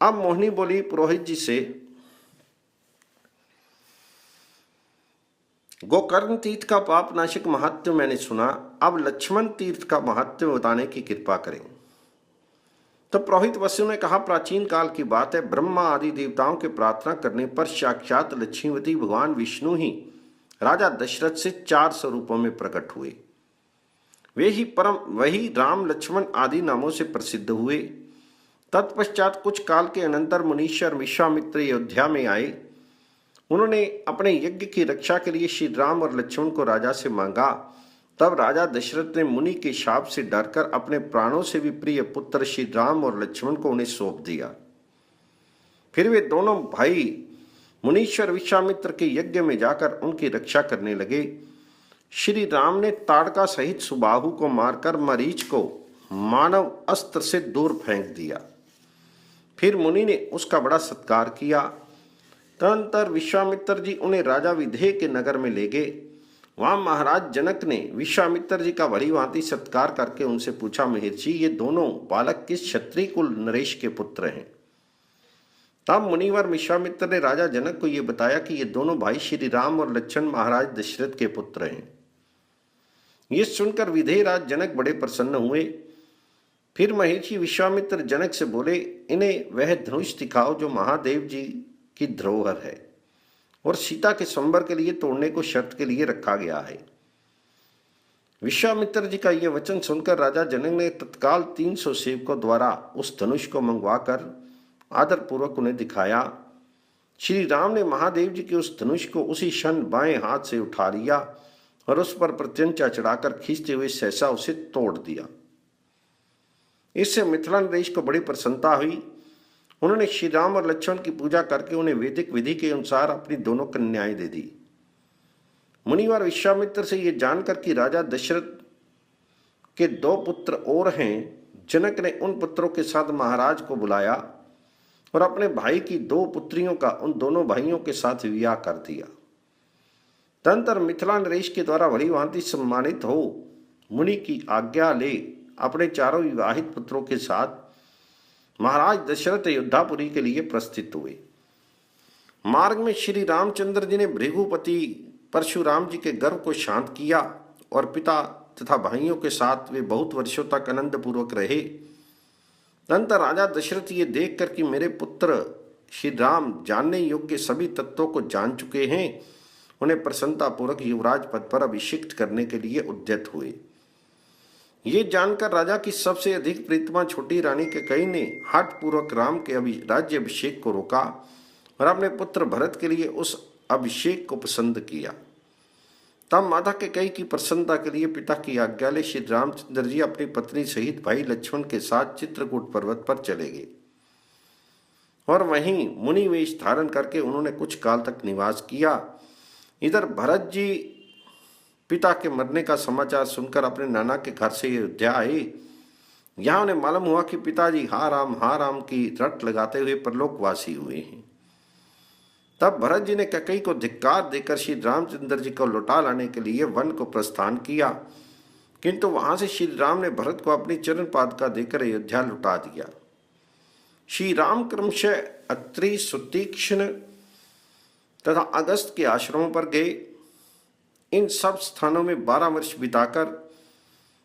अब मोहिनी बोली पुरोहित जी से, गोकर्ण तीर्थ का पाप नाशक महात्म्य मैंने सुना, अब लक्ष्मण तीर्थ का महात्म्य बताने की कृपा करें। तो पुरोहित वसु ने कहा, प्राचीन काल की बात है, ब्रह्मा आदि देवताओं के प्रार्थना करने पर साक्षात लक्ष्मीवती भगवान विष्णु ही राजा दशरथ से 4 स्वरूपों में प्रकट हुए। वही राम लक्ष्मण आदि नामों से प्रसिद्ध हुए। तत्पश्चात कुछ काल के अनंतर मुनीश्वर विश्वामित्र अयोध्या में आए। उन्होंने अपने यज्ञ की रक्षा के लिए श्री राम और लक्ष्मण को राजा से मांगा। तब राजा दशरथ ने मुनि के शाप से डरकर अपने प्राणों से भी प्रिय पुत्र श्री राम और लक्ष्मण को उन्हें सौंप दिया। फिर वे दोनों भाई मुनीश्वर विश्वामित्र के यज्ञ में जाकर उनकी रक्षा करने लगे। श्री राम ने ताड़का सहित सुबाहु को मारकर मरीच को मानव अस्त्र से दूर फेंक दिया। फिर मुनि ने उसका बड़ा सत्कार किया। तदनंतर विश्वामित्र जी उन्हें राजा विदेह के नगर में ले गए। वहां महाराज जनक ने विश्वामित्र जी का भली भांति सत्कार करके उनसे पूछा, महर्षि ये दोनों बालक किस क्षत्रिय कुल नरेश के पुत्र हैं? तब मुनिवर विश्वामित्र ने राजा जनक को यह बताया कि ये दोनों भाई श्री राम और लक्ष्मण महाराज दशरथ के पुत्र हैं। ये सुनकर विदेह राज जनक बड़े प्रसन्न हुए। फिर महर्षि विश्वामित्र जनक से बोले, इन्हें वह धनुष दिखाओ जो महादेव जी की धरोहर है और सीता के संवर के लिए तोड़ने को शर्त के लिए रखा गया है। विश्वामित्र जी का यह वचन सुनकर राजा जनक ने तत्काल 300 सेवकों द्वारा उस धनुष को मंगवाकर आदर पूर्वक उन्हें दिखाया। श्री राम ने महादेव जी के उस धनुष को उसी क्षण बाएं हाथ से उठा लिया और उस पर प्रत्यंचा चढ़ाकर खींचते हुए सहसा उसे तोड़ दिया। इससे मिथिला नरेश को बड़ी प्रसन्नता हुई। उन्होंने श्री राम और लक्ष्मण की पूजा करके उन्हें वैदिक विधि के अनुसार अपनी दोनों कन्याएं दे दी। मुनिवर विश्वामित्र से यह जानकर कि राजा दशरथ के 2 पुत्र और हैं, जनक ने उन पुत्रों के साथ महाराज को बुलाया और अपने भाई की 2 पुत्रियों का उन दोनों भाइयों के साथ विवाह कर दिया। तदनंतर मिथिला नरेश के द्वारा भली भांति सम्मानित हो मुनि की आज्ञा ले अपने 4 विवाहित पुत्रों के साथ महाराज दशरथ अयोध्यापुरी के लिए प्रस्थित हुए। मार्ग में श्री रामचंद्र जी ने भृगुपति परशुराम जी के गर्व को शांत किया और पिता तथा भाइयों के साथ वे बहुत वर्षों तक आनंद पूर्वक रहे। तदनंतर राजा दशरथ ये देखकर कि मेरे पुत्र श्री राम जानने योग्य सभी तत्वों को जान चुके हैं, उन्हें प्रसन्नता पूर्वक युवराज पद पर अभिषिक्त करने के लिए उद्यत हुए। ये जानकर राजा की सबसे अधिक प्रीतमा छोटी रानी कैकेयी ने हठ पूर्वक राम के राज्य अभिषेक को रोका और अपने पुत्र भरत के लिए उस अभिषेक को पसंद किया। तब माता कैकेयी की प्रसन्नता के लिए पिता की आज्ञा ले श्री रामचंद्र जी अपनी पत्नी सहित भाई लक्ष्मण के साथ चित्रकूट पर्वत पर चले गए और वहीं मुनि वेश धारण करके उन्होंने कुछ काल तक निवास किया। इधर भरत जी पिता के मरने का समाचार सुनकर अपने नाना के घर से अयोध्या आए। यहाँ उन्हें मालूम हुआ कि पिताजी हा राम की रट लगाते हुए परलोकवासी हुए हैं। तब भरत जी ने कैकेयी को धिक्कार देकर श्री रामचंद्र जी को लौटा लाने के लिए वन को प्रस्थान किया, किंतु वहां से श्री राम ने भरत को अपनी चरण पादुका देकर अयोध्या लौटा दिया। श्री राम क्रमशः अत्रि, सुतीक्ष्ण तथा अगस्त के आश्रमों पर गए। इन सब स्थानों में 12 वर्ष बिताकर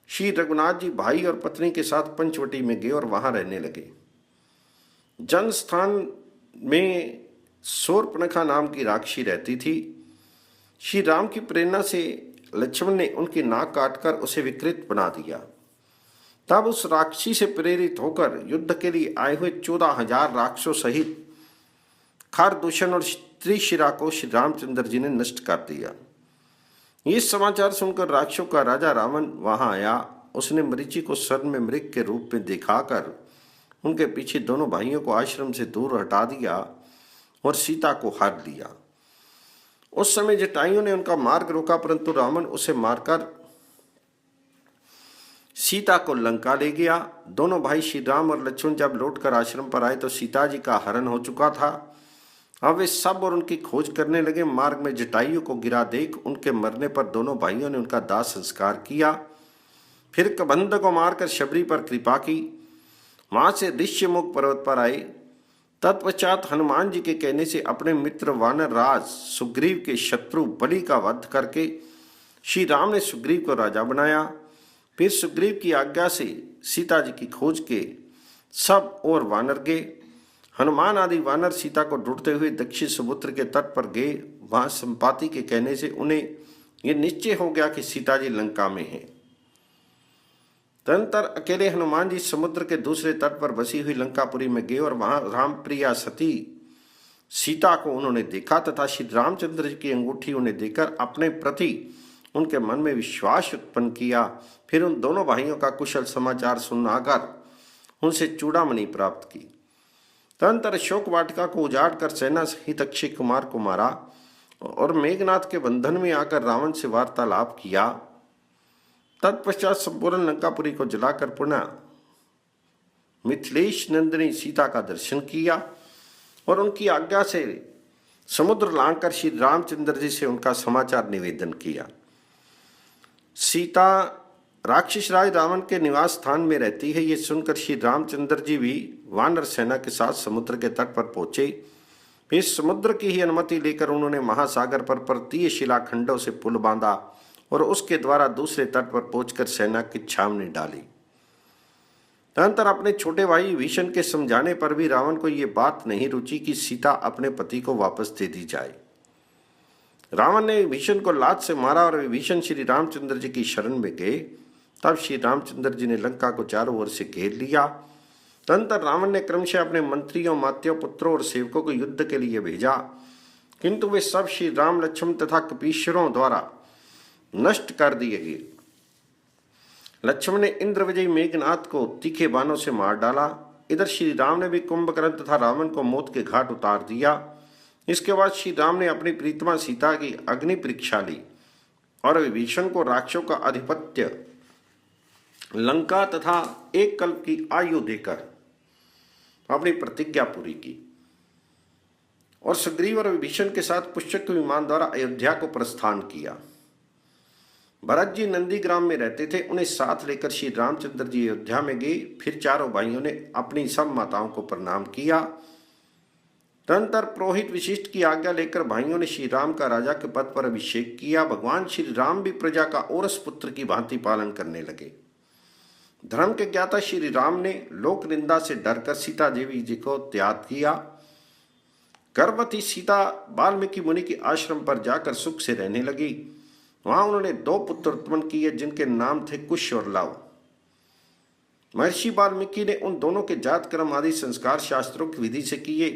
श्री रघुनाथ जी भाई और पत्नी के साथ पंचवटी में गए और वहां रहने लगे। जन स्थान में शूर्पणखा नाम की राक्षसी रहती थी। श्री राम की प्रेरणा से लक्ष्मण ने उनकी नाक काटकर उसे विकृत बना दिया। तब उस राक्षसी से प्रेरित होकर युद्ध के लिए आए हुए 14,000 राक्षसों सहित खरदूषण और त्रिशिरा को श्री रामचंद्र जी ने नष्ट कर दिया। ये समाचार सुनकर राक्षसों का राजा रावण वहां आया। उसने मरीचि को स्वर्ण में मृग के रूप में दिखाकर उनके पीछे दोनों भाइयों को आश्रम से दूर हटा दिया और सीता को हर लिया। उस समय जटायुओं ने उनका मार्ग रोका, परंतु रावण उसे मारकर सीता को लंका ले गया। दोनों भाई श्री राम और लक्ष्मण जब लौटकर आश्रम पर आए तो सीता जी का हरण हो चुका था। अब वे सब और उनकी खोज करने लगे। मार्ग में जटायु को गिरा देख उनके मरने पर दोनों भाइयों ने उनका दाह संस्कार किया। फिर कबंध को मारकर शबरी पर कृपा की। वहां से ऋष्यमुख पर्वत पर आए। तत्पश्चात हनुमान जी के कहने से अपने मित्र वानर राज सुग्रीव के शत्रु बलि का वध करके श्री राम ने सुग्रीव को राजा बनाया। फिर सुग्रीव की आज्ञा से सीता जी की खोज के सब और वानर गए। हनुमान आदि वानर सीता को ढूंढते हुए दक्षिण समुद्र के तट पर गए। वहां संपाति के कहने से उन्हें यह निश्चय हो गया कि सीता जी लंका में हैं। तदनंतर अकेले हनुमान जी समुद्र के दूसरे तट पर बसी हुई लंकापुरी में गए और वहां रामप्रिया सती सीता को उन्होंने देखा तथा श्री रामचंद्र जी की अंगूठी उन्हें देकर अपने प्रति उनके मन में विश्वास उत्पन्न किया। फिर उन दोनों भाइयों का कुशल समाचार सुनाकर उनसे चूड़ामणि प्राप्त की। तदनंतर अशोक वाटिका को उजाड़ कर सेना सहित अक्षय कुमार को मारा और मेघनाथ के बंधन में आकर रावण से वार्तालाप किया। तत्पश्चात संपूर्ण लंकापुरी को जलाकर पुनः मिथिलेश नंदिनी सीता का दर्शन किया और उनकी आज्ञा से समुद्र लांघकर श्री रामचंद्र जी से उनका समाचार निवेदन किया। सीता राक्षस राज रावण के निवास स्थान में रहती है, ये सुनकर श्री रामचंद्र जी भी वानर सेना के साथ समुद्र के तट पर पहुंचे। फिर समुद्र की ही अनुमति लेकर उन्होंने महासागर पर पर्वतीय शिलाखंडों से पुल बांधा और उसके द्वारा दूसरे तट पर पहुंचकर सेना की छावनी डाली। तदनंतर अपने छोटे भाई विभीषण के समझाने पर भी रावण को ये बात नहीं रुची कि सीता अपने पति को वापस दे दी जाए। रावण ने विभीषण को लात से मारा और विभीषण श्री रामचंद्र जी की शरण में गए। तब श्री रामचंद्र जी ने लंका को चारों ओर से घेर लिया। तदनंतर रावण ने क्रमशः अपने मंत्रियों, मात्यों, पुत्रों और सेवकों को युद्ध के लिए भेजा, किंतु वे सब श्री राम, लक्ष्मण तथा कपीश्वरों द्वारा नष्ट कर दिए गए। लक्ष्मण ने इंद्र विजयी मेघनाथ को तीखे बाणों से मार डाला। इधर श्री राम ने भी कुंभकर्ण तथा रावण को मौत के घाट उतार दिया। इसके बाद श्री राम ने अपनी प्रीतमा सीता की अग्नि परीक्षा ली और विभीषण को राक्षसों का आधिपत्य, लंका तथा एक कल्प की आयु देकर अपनी प्रतिज्ञा पूरी की और सुग्रीव और विभीषण के साथ पुष्पक विमान द्वारा अयोध्या को प्रस्थान किया। भरत जी नंदीग्राम में रहते थे, उन्हें साथ लेकर श्री रामचंद्र जी अयोध्या में गए। फिर चारों भाइयों ने अपनी सब माताओं को प्रणाम किया। तदनंतर पुरोहित विशिष्ट की आज्ञा लेकर भाइयों ने श्री राम का राजा के पद पर अभिषेक किया। भगवान श्री राम भी प्रजा का औरस पुत्र की भांति पालन करने लगे। धर्म के ज्ञाता श्री राम ने लोक निंदा से डरकर सीता देवी जी को त्याग किया। गर्भवती सीता वाल्मीकि मुनि के आश्रम पर जाकर सुख से रहने लगी। वहां उन्होंने 2 पुत्र उत्पन्न किए जिनके नाम थे कुश और लव। महर्षि वाल्मीकि ने उन दोनों के जात कर्म आदि संस्कार शास्त्रों की विधि से किए।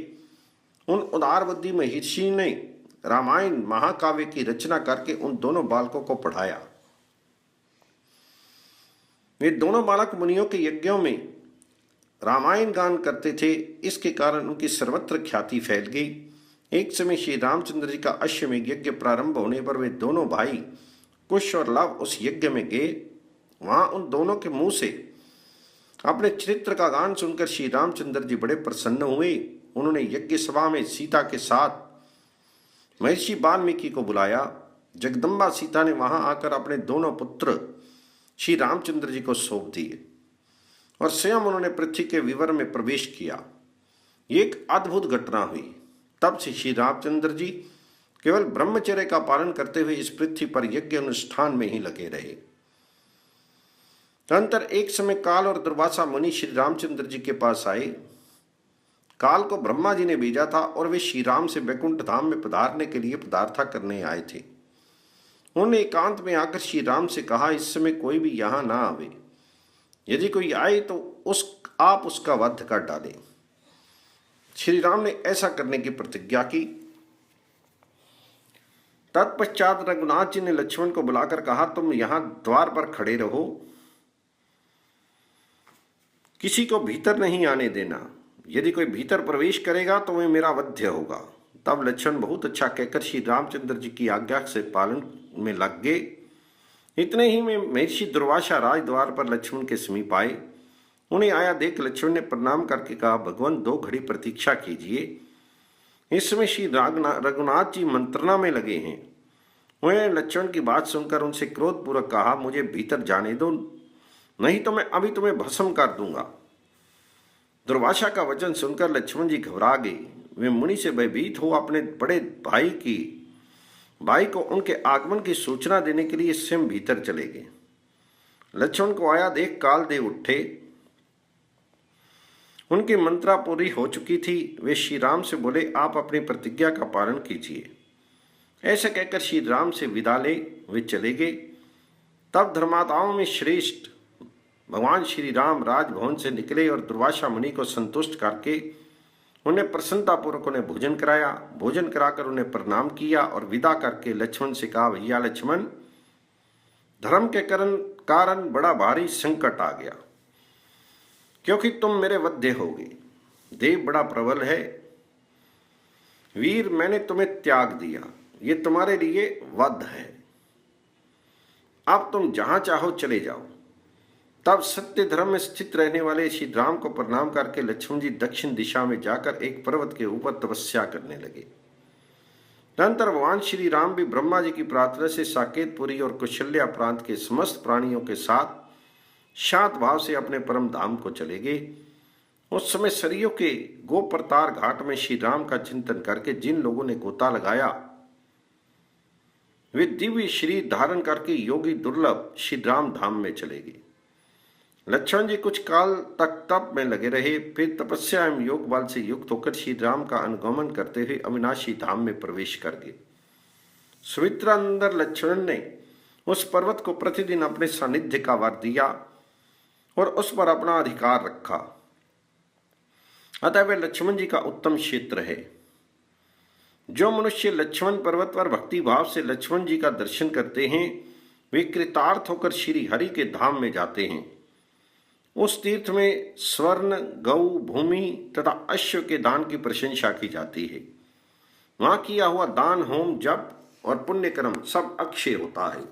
उन उदार बुद्धि महर्षि ने रामायण महाकाव्य की रचना करके उन दोनों बालकों को पढ़ाया। वे दोनों बालक मुनियों के यज्ञों में रामायण गान करते थे। इसके कारण उनकी सर्वत्र ख्याति फैल गई। एक समय श्री रामचंद्र जी का अश्वमेध यज्ञ प्रारंभ होने पर वे दोनों भाई कुश और लव उस यज्ञ में गए। वहां उन दोनों के मुंह से अपने चरित्र का गान सुनकर श्री रामचंद्र जी बड़े प्रसन्न हुए। उन्होंने यज्ञ सभा में सीता के साथ महर्षि वाल्मीकि को बुलाया। जगदम्बा सीता ने वहां आकर अपने दोनों पुत्र श्री रामचंद्र जी को सौंप दिए और स्वयं उन्होंने पृथ्वी के विवर में प्रवेश किया। एक अद्भुत घटना हुई। तब से श्री रामचंद्र जी केवल ब्रह्मचर्य का पालन करते हुए इस पृथ्वी पर यज्ञ अनुष्ठान में ही लगे रहे। तदनंतर एक समय काल और दुर्वासा मुनि श्री रामचंद्र जी के पास आए। काल को ब्रह्मा जी ने भेजा था और वे श्री राम से वैकुंठ धाम में पधारने के लिए पदार्था करने आए थे। उन्होंने एकांत में आकर श्री राम से कहा, इस समय कोई भी यहां ना आवे। यदि कोई आए तो आप उसका वध कर डालें। श्री राम ने ऐसा करने की प्रतिज्ञा की। तत्पश्चात रघुनाथ जी ने लक्ष्मण को बुलाकर कहा, तुम यहां द्वार पर खड़े रहो, किसी को भीतर नहीं आने देना। यदि कोई भीतर प्रवेश करेगा तो वह मेरा वध्य होगा। तब लक्ष्मण बहुत अच्छा कहकर श्री रामचंद्र जी की आज्ञा से पालन में लग गए। इतने ही में महर्षि दुर्वासा राजद्वार पर लक्ष्मण के समीप आए। उन्हें आया देख लक्ष्मण ने प्रणाम करके कहा, भगवान 2 घड़ी प्रतीक्षा कीजिए। इस समय श्री रघुनाथ जी मंत्रणा में लगे हैं। उन्होंने लक्ष्मण की बात सुनकर उनसे क्रोधपूर्वक कहा, मुझे भीतर जाने दो, नहीं तो मैं अभी तुम्हें भस्म कर दूंगा। दुर्वासा का वचन सुनकर लक्ष्मण जी घबरा गए। वे मुनि से भयभीत हो अपने बड़े भाई को उनके आगमन की सूचना देने के लिए स्वयं भीतर चले गए। लक्ष्मण को आया देख कालदेव उठे। उनकी मंत्रा पूरी हो चुकी थी। वे श्री राम से बोले, आप अपनी प्रतिज्ञा का पालन कीजिए। ऐसा कहकर श्री राम से विदा ले वे चले गए। तब धर्मात्माओं में श्रेष्ठ भगवान श्री राम राजभवन से निकले और दुर्वासा मुनि को संतुष्ट करके उन्हें प्रसन्नतापूर्वक उन्हें भोजन कराया। भोजन कराकर उन्हें प्रणाम किया और विदा करके लक्ष्मण से कहा, भैया लक्ष्मण, धर्म के कारण बड़ा भारी संकट आ गया, क्योंकि तुम मेरे वध्य होगे। देव बड़ा प्रबल है। वीर, मैंने तुम्हें त्याग दिया, ये तुम्हारे लिए वध है। अब तुम जहां चाहो चले जाओ। तब सत्य धर्म में स्थित रहने वाले श्री राम को प्रणाम करके लक्ष्मण जी दक्षिण दिशा में जाकर एक पर्वत के ऊपर तपस्या करने लगे। तदनंतर भगवान श्री राम भी ब्रह्मा जी की प्रार्थना से साकेतपुरी और कुशल्या प्रांत के समस्त प्राणियों के साथ शांत भाव से अपने परम धाम को चले गए। उस समय सरयू के गोप्रतार घाट में श्री राम का चिंतन करके जिन लोगों ने गोता लगाया, वे दिव्य शरीर धारण करके योगी दुर्लभ श्री राम धाम में चले गए। लक्ष्मण जी कुछ काल तक तप में लगे रहे, फिर तपस्या एवं योग बल से युक्त होकर श्री राम का अनुगमन करते हुए अविनाशी धाम में प्रवेश कर गए। सुमित्रानंद लक्ष्मण ने उस पर्वत को प्रतिदिन अपने सानिध्य का वर दिया और उस पर अपना अधिकार रखा। अतः वे लक्ष्मण जी का उत्तम क्षेत्र है। जो मनुष्य लक्ष्मण पर्वत पर भक्ति भाव से लक्ष्मण जी का दर्शन करते हैं, वे कृतार्थ होकर श्री हरि के धाम में जाते हैं। उस तीर्थ में स्वर्ण, गौ, भूमि तथा अश्व के दान की प्रशंसा की जाती है। वहां किया हुआ दान, होम, जप और पुण्य कर्म सब अक्षय होता है।